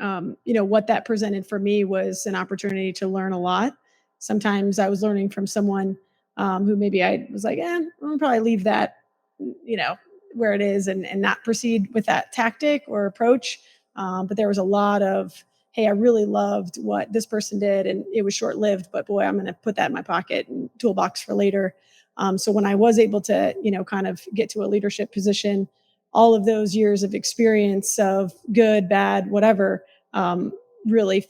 what that presented for me was an opportunity to learn a lot. Sometimes I was learning from someone who maybe I was like, I'll probably leave that, where it is and not proceed with that tactic or approach. But there was a lot of, hey, I really loved what this person did, and it was short lived, but boy, I'm going to put that in my pocket and toolbox for later. So when I was able to, kind of get to a leadership position, all of those years of experience of good, bad, whatever, really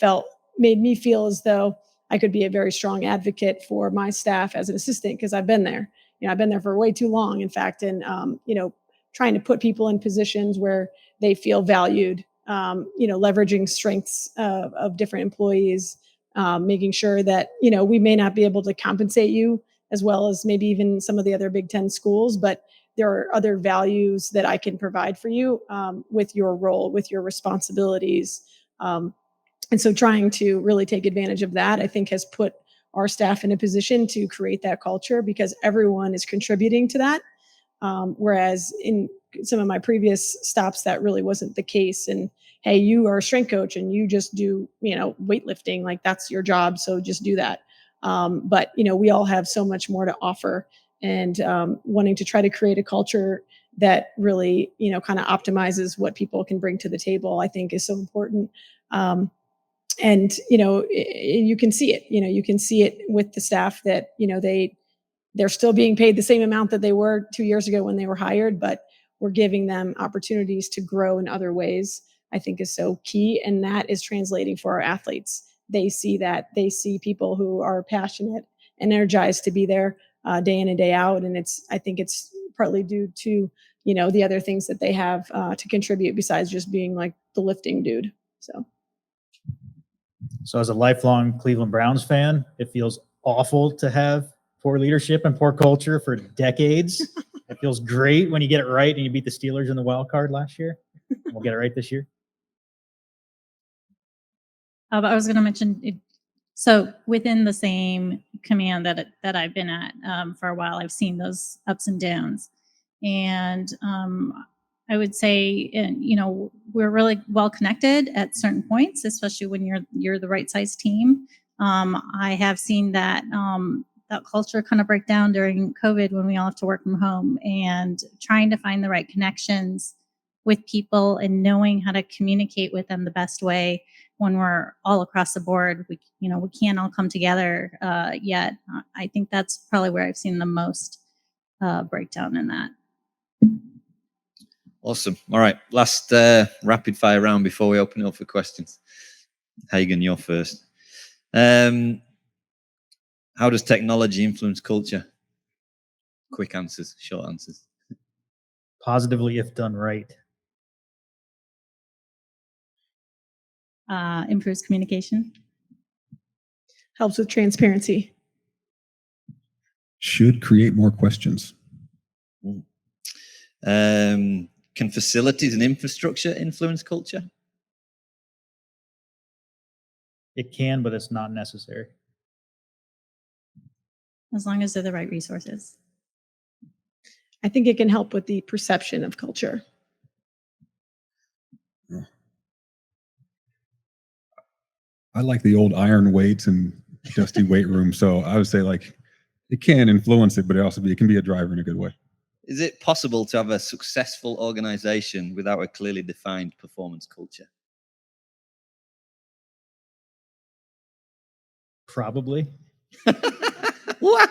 made me feel as though I could be a very strong advocate for my staff as an assistant, because I've been there. I've been there for way too long, in fact, and trying to put people in positions where they feel valued, leveraging strengths of different employees, making sure that, we may not be able to compensate you as well as maybe even some of the other Big Ten schools, but there are other values that I can provide for you with your role, with your responsibilities. And so trying to really take advantage of that, I think, has put our staff in a position to create that culture, because everyone is contributing to that. Whereas in some of my previous stops, that really wasn't the case. And hey, you are a strength coach and you just do, weightlifting, like that's your job, so just do that. But we all have so much more to offer, and wanting to try to create a culture that really, kind of optimizes what people can bring to the table, I think is so important. And you can see it. You can see it with the staff that they're still being paid the same amount that they were 2 years ago when they were hired, but we're giving them opportunities to grow in other ways, I think is so key. And that is translating for our athletes. They see that. They see people who are passionate and energized to be there day in and day out. And I think it's partly due to, the other things that they have to contribute besides just being like the lifting dude. So as a lifelong Cleveland Browns fan, it feels awful to have poor leadership and poor culture for decades. It feels great when you get it right and you beat the Steelers in the wild card last year. We'll get it right this year. I was going to mention it. So within the same command that I've been at for a while, I've seen those ups and downs, and I would say, we're really well connected at certain points, especially when you're the right size team. I have seen that that culture kind of break down during COVID when we all have to work from home, and trying to find the right connections with people and knowing how to communicate with them the best way when we're all across the board. We can't all come together yet. I think that's probably where I've seen the most breakdown in that. Awesome. All right. Last rapid fire round before we open it up for questions. Hagen, you're first. How does technology influence culture? Quick answers, short answers. Positively, if done right. Improves communication. Helps with transparency. Should create more questions. Can facilities and infrastructure influence culture? It can, but it's not necessary. As long as they're the right resources. I think it can help with the perception of culture. I like the old iron weights and dusty weight room. So I would say it can influence it, but it can be a driver in a good way. Is it possible to have a successful organization without a clearly defined performance culture? Probably. What?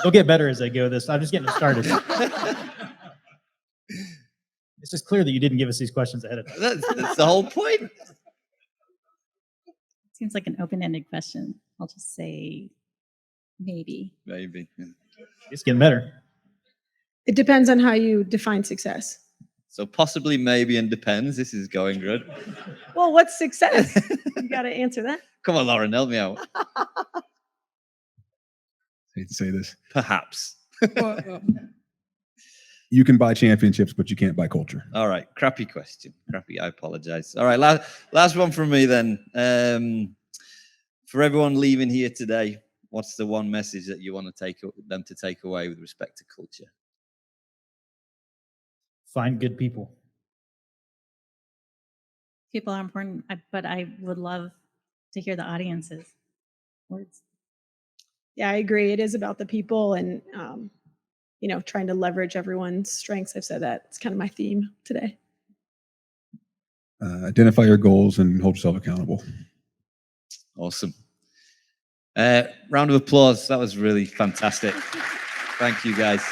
They'll get better as they go. I'm just getting started. It's just clear that you didn't give us these questions ahead of time. That's the whole point. Seems like an open-ended question. I'll just say maybe. Maybe. Yeah. It's getting better. It depends on how you define success. So possibly, maybe, and depends. This is going good. Well, what's success? You got to answer that. Come on, Lauren, help me out. Hate to say this. Perhaps. You can buy championships, but you can't buy culture. All right, crappy question. Crappy, I apologize. All right, last one from me then. For everyone leaving here today, what's the one message that you want to them to take away with respect to culture? Find good people. People are important, but I would love to hear the audience's words. Yeah, I agree. It is about the people and, trying to leverage everyone's strengths. I've said that. It's kind of my theme today. Identify your goals and hold yourself accountable. Awesome. Round of applause. That was really fantastic. Thank you, guys.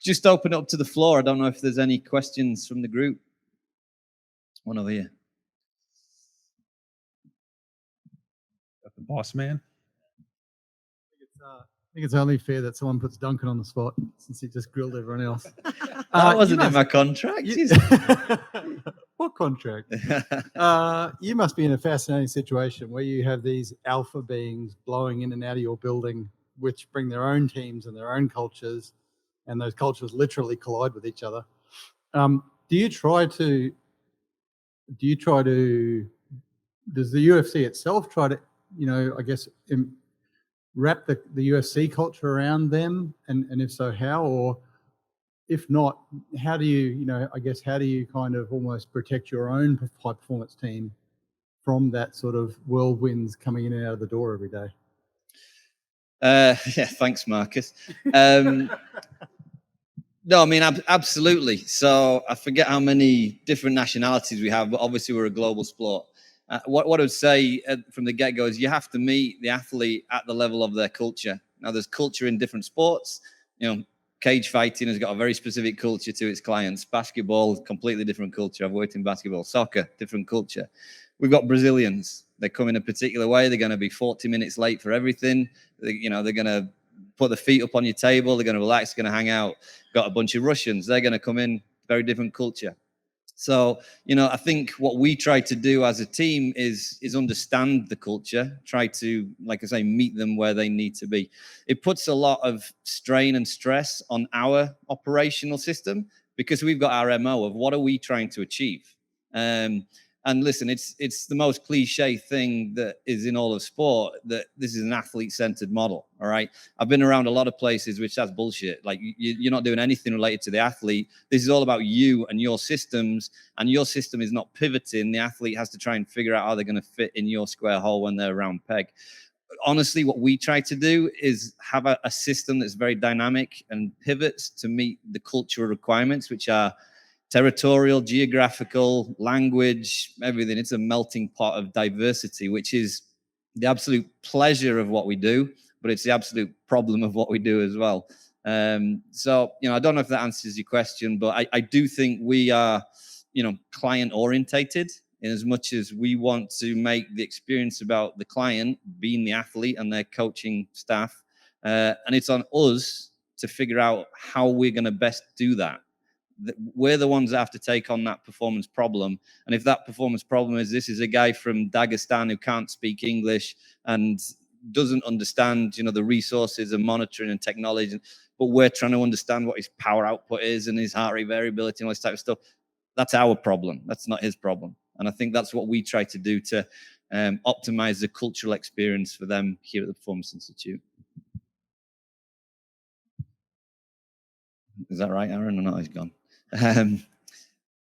Just open it up to the floor. I don't know if there's any questions from the group. One over here. The boss man. I think it's only fair that someone puts Duncan on the spot since he just grilled everyone else. That wasn't in my contract. What contract? You must be in a fascinating situation where you have these alpha beings blowing in and out of your building, which bring their own teams and their own cultures, and those cultures literally collide with each other. Does the UFC itself try to, I guess, wrap the UFC culture around them, and if so, how? Or if not, how do you, how do you kind of almost protect your own high performance team from that sort of whirlwinds coming in and out of the door every day? Yeah, thanks, Marcus. No, I mean, absolutely. So I forget how many different nationalities we have, but obviously we're a global sport. What I would say from the get-go is you have to meet the athlete at the level of their culture. Now, there's culture in different sports. Cage fighting has got a very specific culture to its clients. Basketball, completely different culture. I've worked in basketball. Soccer, different culture. We've got Brazilians. They come in a particular way. They're going to be 40 minutes late for everything. They're going to put the feet up on your table. They're going to relax, going to hang out. Got a bunch of Russians. They're going to come in, very different culture. So, I think what we try to do as a team is understand the culture, try to, like I say, meet them where they need to be. It puts a lot of strain and stress on our operational system because we've got our MO of what are we trying to achieve. And listen, it's the most cliche thing that is in all of sport, that this is an athlete-centered model, all right? I've been around a lot of places which that's bullshit. Like, you're not doing anything related to the athlete. This is all about you and your systems, and your system is not pivoting. The athlete has to try and figure out how they're going to fit in your square hole when they're a round peg. Honestly, what we try to do is have a system that's very dynamic and pivots to meet the cultural requirements, which are territorial, geographical, language, everything. It's a melting pot of diversity, which is the absolute pleasure of what we do, but it's the absolute problem of what we do as well. So, I don't know if that answers your question, but I do think we are, client orientated in as much as we want to make the experience about the client being the athlete and their coaching staff. And it's on us to figure out how we're going to best do that. We're the ones that have to take on that performance problem. And if that performance problem is this is a guy from Dagestan who can't speak English and doesn't understand, the resources and monitoring and technology, but we're trying to understand what his power output is and his heart rate variability and all this type of stuff, that's our problem. That's not his problem. And I think that's what we try to do to optimize the cultural experience for them here at the Performance Institute. Is that right, Aaron? Or not? He's gone.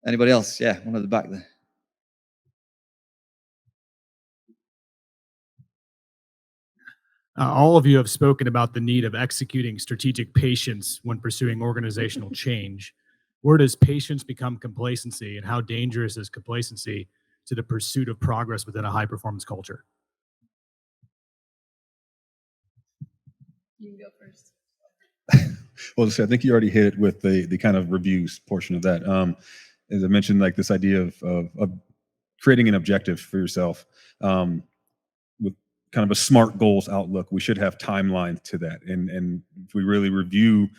Anybody else? Yeah, one at the back there. All of you have spoken about the need of executing strategic patience when pursuing organizational change. Where does patience become complacency, and how dangerous is complacency to the pursuit of progress within a high-performance culture? You can go first. Well, I think you already hit it with the kind of reviews portion of that. As I mentioned, like this idea of creating an objective for yourself with kind of a SMART goals outlook. We should have timelines to that, and if we really review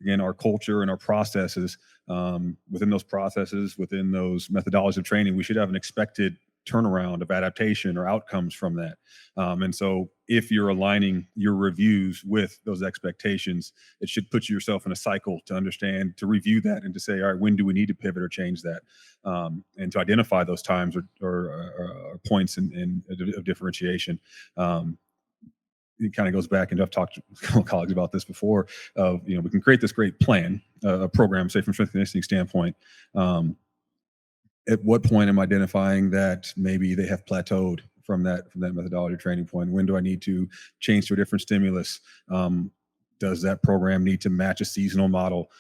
again, our culture and our processes, within those processes, within those methodologies of training, we should have an expected turnaround of adaptation or outcomes from that. And so if you're aligning your reviews with those expectations, it should put yourself in a cycle to understand, to review that and to say, all right, when do we need to pivot or change that? And to identify those times or points of differentiation. It kind of goes back, and I've talked to colleagues about this before, of, we can create this great plan, a program, say from strength and conditioning standpoint. At what point am I identifying that maybe they have plateaued from that methodology training point? When do I need to change to a different stimulus? Does that program need to match a seasonal model?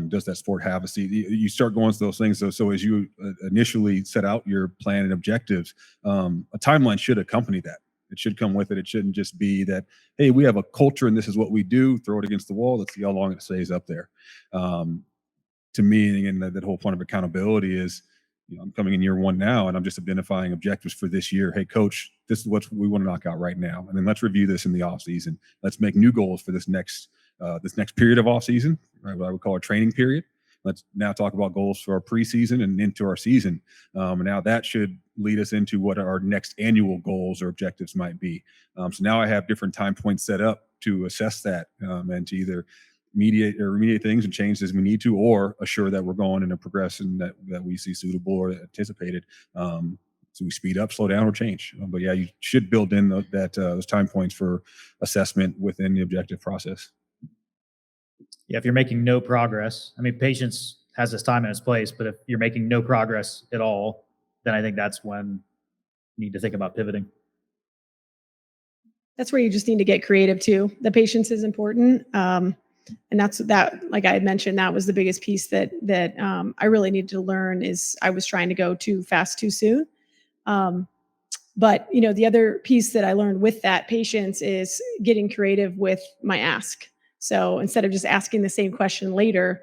Does that sport have a season? You start going through those things. So as you initially set out your plan and objectives, a timeline should accompany that. It should come with it. It shouldn't just be that, hey, we have a culture and this is what we do, throw it against the wall. Let's see how long it stays up there. To me, and that whole point of accountability is, I'm coming in year one now, and I'm just identifying objectives for this year. Hey, coach, this is what we want to knock out right now, and then let's review this in the off season. Let's make new goals for this next period of off season, right? What I would call our training period. Let's now talk about goals for our preseason and into our season. And now that should lead us into what our next annual goals or objectives might be. So now I have different time points set up to assess that, and to either remediate things and change as we need to, or assure that we're going in a progression that we see suitable or anticipated. So we speed up, slow down, or change. But yeah, you should build in those time points for assessment within the objective process. Yeah, if you're making no progress, patience has its time and its place, but if you're making no progress at all, then I think that's when you need to think about pivoting. That's where you just need to get creative too. The patience is important. And that's that, like I had mentioned, that was the biggest piece that I really needed to learn, is I was trying to go too fast too soon. But the other piece that I learned with that patience is getting creative with my ask. So instead of just asking the same question later,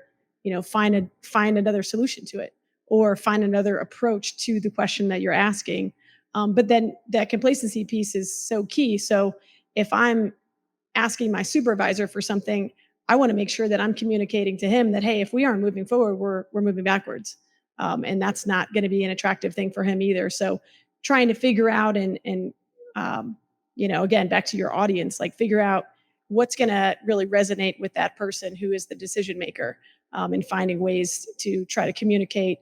find another solution to it, or find another approach to the question that you're asking. But then that complacency piece is so key. So if I'm asking my supervisor for something, I want to make sure that I'm communicating to him that, hey, if we aren't moving forward, we're moving backwards. And that's not going to be an attractive thing for him either. So trying to figure out and again, back to your audience, like figure out what's going to really resonate with that person who is the decision maker, and finding ways to try to communicate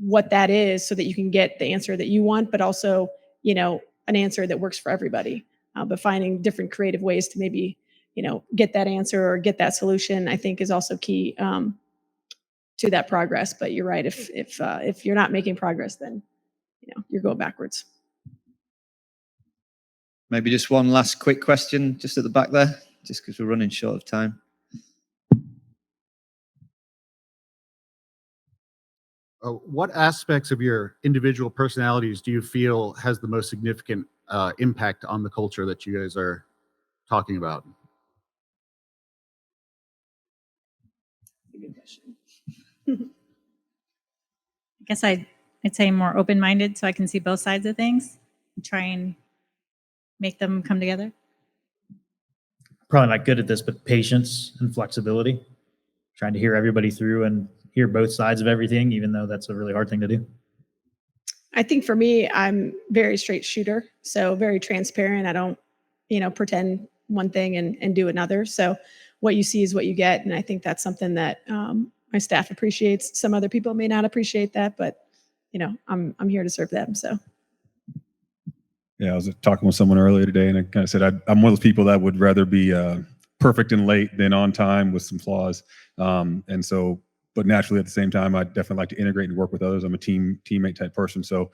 what that is so that you can get the answer that you want, but also, an answer that works for everybody. But finding different creative ways to maybe get that answer or get that solution, I think is also key to that progress. But you're right. If you're not making progress, then, you're going backwards. Maybe just one last quick question, just at the back there, just because we're running short of time. What aspects of your individual personalities do you feel has the most significant impact on the culture that you guys are talking about? Good question. I guess I'd say more open-minded, so I can see both sides of things and try and make them come together. Probably not good at this, but patience and flexibility, trying to hear everybody through and hear both sides of everything, even though that's a really hard thing to do. I think for me, I'm very straight shooter, so very transparent. I don't, pretend one thing and do another. So what you see is what you get. And I think that's something that my staff appreciates. Some other people may not appreciate that, but I'm here to serve them. So. Yeah, I was talking with someone earlier today, and I kind of said I'm one of those people that would rather be perfect and late than on time with some flaws. And so, but naturally at the same time, I definitely like to integrate and work with others. I'm a teammate type person. So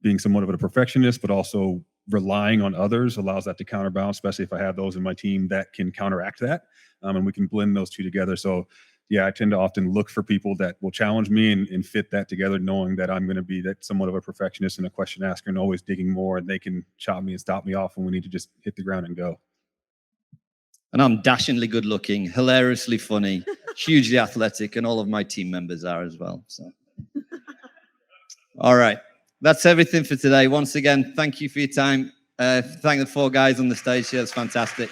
being somewhat of a perfectionist, but also relying on others allows that to counterbalance, especially if I have those in my team that can counteract that. And we can blend those two together. So yeah, I tend to often look for people that will challenge me and fit that together, knowing that I'm going to be that somewhat of a perfectionist and a question asker and always digging more, and they can chop me and stop me off when we need to just hit the ground and go. And I'm dashingly good looking, hilariously funny, hugely athletic, and all of my team members are as well. So, all right. That's everything for today. Once again, thank you for your time. Thank the four guys on the stage here. That's fantastic.